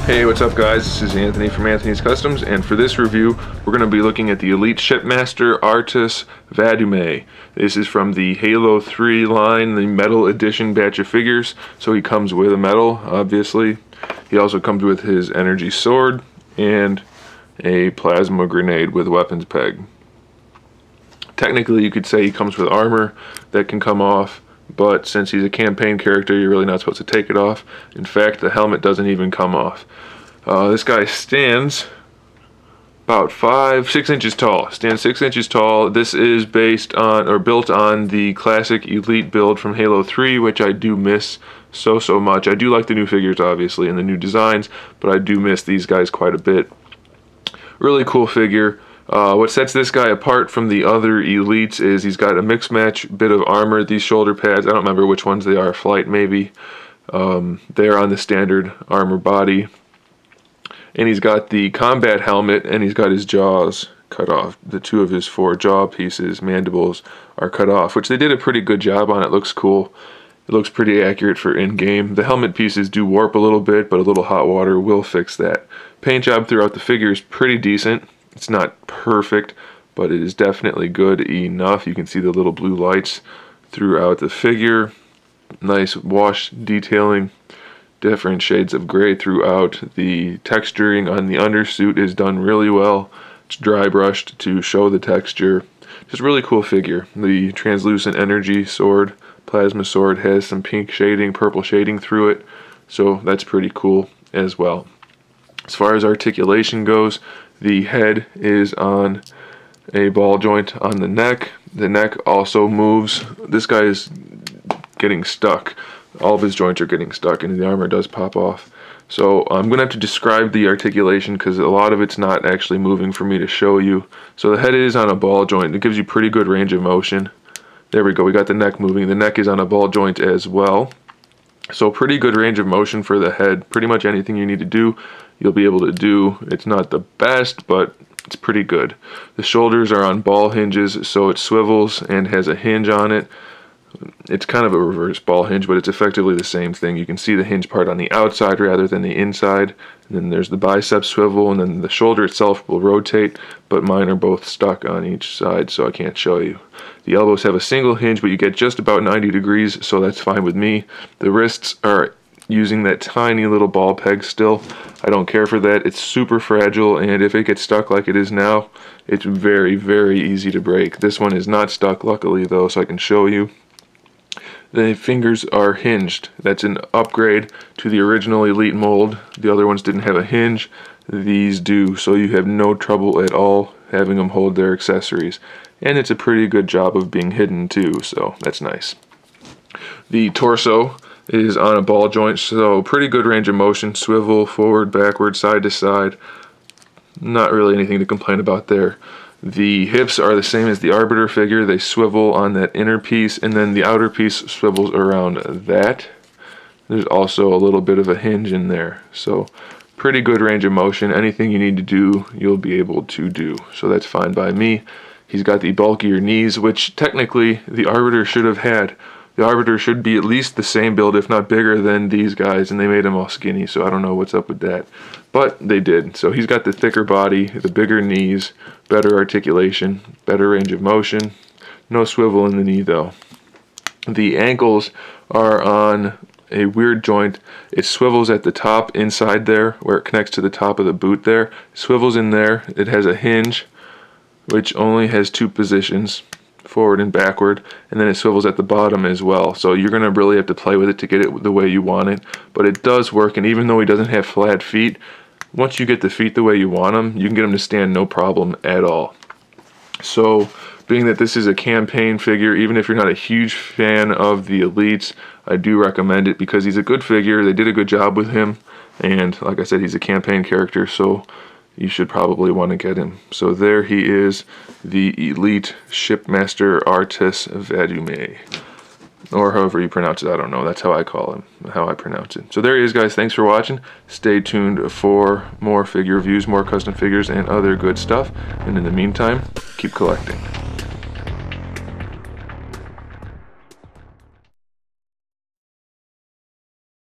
Hey, what's up guys? This is Anthony from Anthony's Customs, and for this review we're going to be looking at the Elite SHIPMASTER RTAS VADUMEE. This is from the Halo 3 line, the metal edition batch of figures, so he comes with a medal, obviously. He also comes with his energy sword and a plasma grenade with weapons peg. Technically you could say he comes with armor that can come off, but since he's a campaign character, you're really not supposed to take it off. In fact, the helmet doesn't even come off. This guy stands about 6 inches tall. Stands 6 inches tall. This is based on, or built on, the classic Elite build from Halo 3, which I do miss so much. I do like the new figures, obviously, and the new designs, but I do miss these guys quite a bit. Really cool figure. What sets this guy apart from the other Elites is he's got a mix match bit of armor. These shoulder pads, I don't remember which ones they are, Flight maybe. They're on the standard armor body. And he's got the combat helmet, and he's got his jaws cut off. The two of his 4 jaw pieces, mandibles, are cut off, which they did a pretty good job on. It looks cool. It looks pretty accurate for in-game. The helmet pieces do warp a little bit, but a little hot water will fix that. Paint job throughout the figure is pretty decent. It's not perfect, but it is definitely good enough. You can see the little blue lights throughout the figure. Nice wash detailing, different shades of gray throughout. The texturing on the undersuit is done really well. It's dry brushed to show the texture. Just really cool figure. The translucent energy sword, plasma sword, has some pink shading, purple shading through it, so that's pretty cool as well. As far as articulation goes, the head is on a ball joint on the neck. The neck also moves. This guy is getting stuck. All of his joints are getting stuck, and the armor does pop off. So I'm going to have to describe the articulation because a lot of it's not actually moving for me to show you. So the head is on a ball joint. It gives you pretty good range of motion. There we go. We got the neck moving. The neck is on a ball joint as well. So pretty good range of motion for the head. Pretty much anything you need to do, you'll be able to do. It's not the best, but it's pretty good. The shoulders are on ball hinges, so it swivels and has a hinge on it. It's kind of a reverse ball hinge, but it's effectively the same thing. You can see the hinge part on the outside rather than the inside. And then there's the bicep swivel, and then the shoulder itself will rotate, but mine are both stuck on each side, so I can't show you. The elbows have a single hinge, but you get just about 90 degrees, so that's fine with me. The wrists are using that tiny little ball peg still. I don't care for that. It's super fragile, and if it gets stuck like it is now, it's very easy to break. This one is not stuck, luckily, though, so I can show you. The fingers are hinged. That's an upgrade to the original Elite mold. The other ones didn't have a hinge. These do, so you have no trouble at all having them hold their accessories. And it's a pretty good job of being hidden too, so that's nice. The torso is on a ball joint, so pretty good range of motion. Swivel, forward, backward, side to side. Not really anything to complain about there. The hips are the same as the Arbiter figure. They swivel on that inner piece, and then the outer piece swivels around that. There's also a little bit of a hinge in there, so pretty good range of motion. Anything you need to do, you'll be able to do, so that's fine by me. He's got the bulkier knees, which technically the Arbiter should have had. The Arbiter should be at least the same build, if not bigger, than these guys, and they made him all skinny, so I don't know what's up with that. But they did. So he's got the thicker body, the bigger knees, better articulation, better range of motion. No swivel in the knee, though. The ankles are on a weird joint. It swivels at the top inside there, where it connects to the top of the boot there. It swivels in there. It has a hinge, which only has 2 positions, forward and backward, and then it swivels at the bottom as well. So you're going to really have to play with it to get it the way you want it, but it does work. And even though he doesn't have flat feet, once you get the feet the way you want them, you can get him to stand no problem at all. So being that this is a campaign figure, even if you're not a huge fan of the Elites, I do recommend it because he's a good figure. They did a good job with him, and like I said, he's a campaign character, so you should probably want to get him. So there he is, the Elite SHIPMASTER RTAS VADUMEE. Or however you pronounce it, I don't know. That's how I call him, how I pronounce it. So there he is, guys. Thanks for watching. Stay tuned for more figure reviews, more custom figures, and other good stuff. And in the meantime, keep collecting.